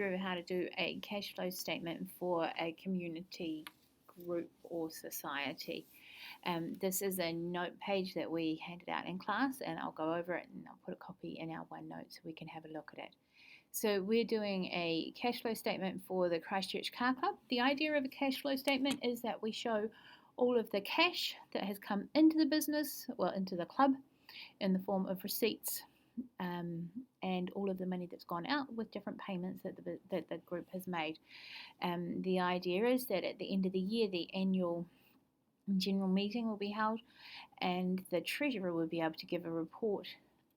through how to do a cash flow statement for a community group or society. This is a note page that we handed out in class, and I'll go over it and I'll put a copy in our OneNote so we can have a look at it. So we're doing a cash flow statement for the Christchurch Car Club. The idea of a cash flow statement is that we show all of the cash that has come into the business, well, into the club, in the form of receipts, and all of the money that's gone out with different payments that the group has made. The idea is that at the end of the year, the annual general meeting will be held, and the treasurer will be able to give a report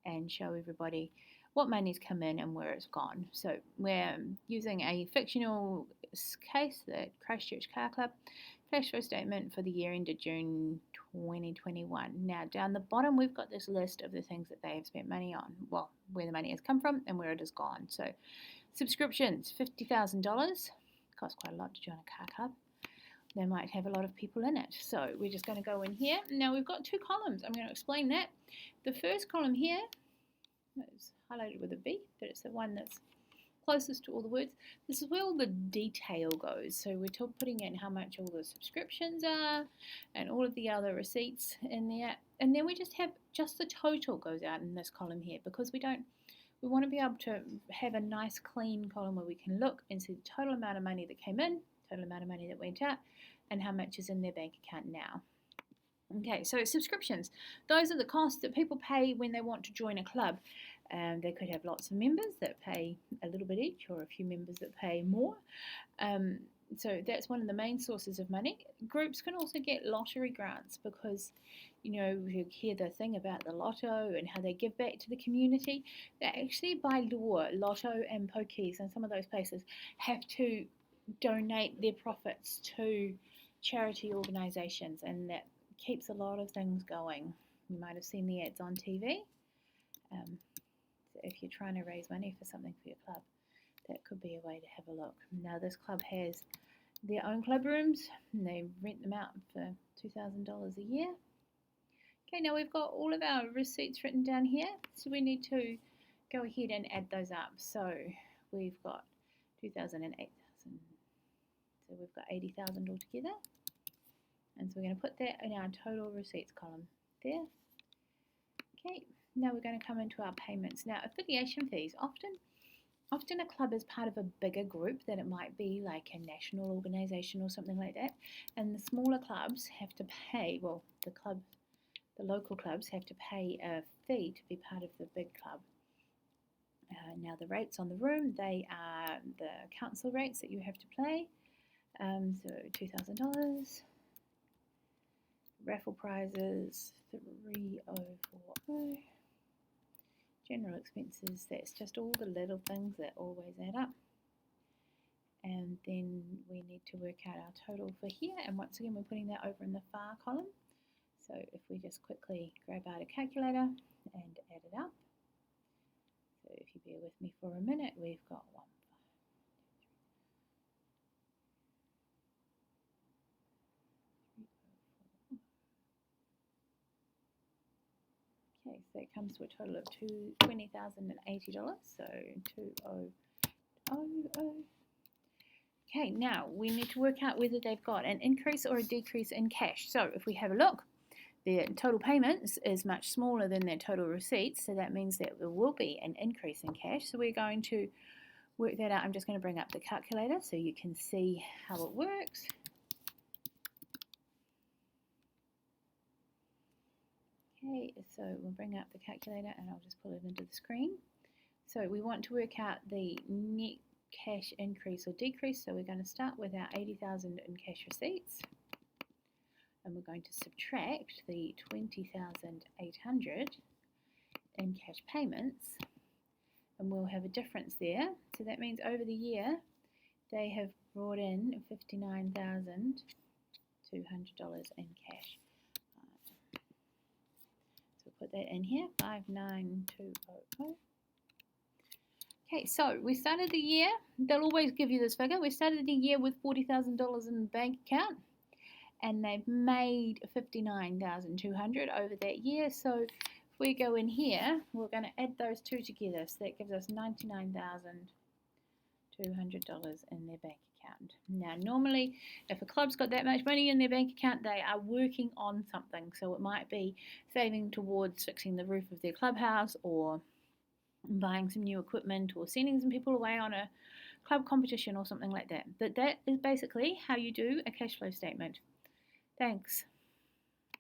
and show everybody what money's come in and where it's gone. So we're using a fictional case, the Christchurch Car Club cash flow statement for the year ended June 2021. Now down the bottom we've got this list of the things that they have spent money on, well, where the money has come from and where it has gone. So subscriptions, $50,000, costs quite a lot to join a car club. They might have a lot of people in it. So we're just going to go in here. Now we've got two columns. I'm going to explain that. The first column here is highlighted with a B, but it's the one that's closest to all the words. This is where all the detail goes. So we're putting in how much all the subscriptions are and all of the other receipts in there. And then we just have just the total goes out in this column here, because we want to be able to have a nice clean column where we can look and see the total amount of money that came in, total amount of money that went out, and how much is in their bank account now. Okay, so subscriptions. Those are the costs that people pay when they want to join a club. They could have lots of members that pay a little bit each, or a few members that pay more. So that's one of the main sources of money. Groups can also get lottery grants because, you hear the thing about the lotto and how they give back to the community. They actually, by law, Lotto and Pokies and some of those places have to donate their profits to charity organisations, and that keeps a lot of things going. You might have seen the ads on TV. So if you're trying to raise money for something for your club, that could be a way to have a look. Now this club has their own club rooms, and they rent them out for $2,000 a year. Okay, now we've got all of our receipts written down here, so we need to go ahead and add those up. So we've got 2,000 and 8,000. So we've got 80,000 altogether. And so we're going to put that in our total receipts column there. Okay, now we're going to come into our payments. Now, affiliation fees. Often a club is part of a bigger group that it might be like a national organisation or something like that. And the smaller clubs have to pay, well, the local clubs have to pay a fee to be part of the big club. Now the rates on the room, they are the council rates that you have to pay. So $2,000. Raffle prizes, 3,040. General expenses, that's just all the little things that always add up. And then we need to work out our total for here. And once again, we're putting that over in the far column. So if we just quickly grab out a calculator and add it up. So if you bear with me for a minute, we've got 1. Okay, so it comes to a total of $20,080, so 2,000. Okay, now we need to work out whether they've got an increase or a decrease in cash. So if we have a look, their total payments is much smaller than their total receipts, so that means that there will be an increase in cash. So we're going to work that out. I'm just going to bring up the calculator so you can see how it works. Okay, so we'll bring up the calculator and I'll just pull it into the screen. So we want to work out the net cash increase or decrease. So we're going to start with our 80,000 in cash receipts, and we're going to subtract the 20,800 in cash payments, and we'll have a difference there. So that means over the year they have brought in $59,200 in cash. Put that in here, 59200. Okay, so we started the year, they'll always give you this figure. We started the year with $40,000 in the bank account, and they've made $59,200 over that year. So if we go in here, we're going to add those two together. So that gives us $99,200 $200 in their bank account. Now, normally, if a club's got that much money in their bank account, they are working on something. So it might be saving towards fixing the roof of their clubhouse, or buying some new equipment, or sending some people away on a club competition or something like that. But that is basically how you do a cash flow statement. Thanks.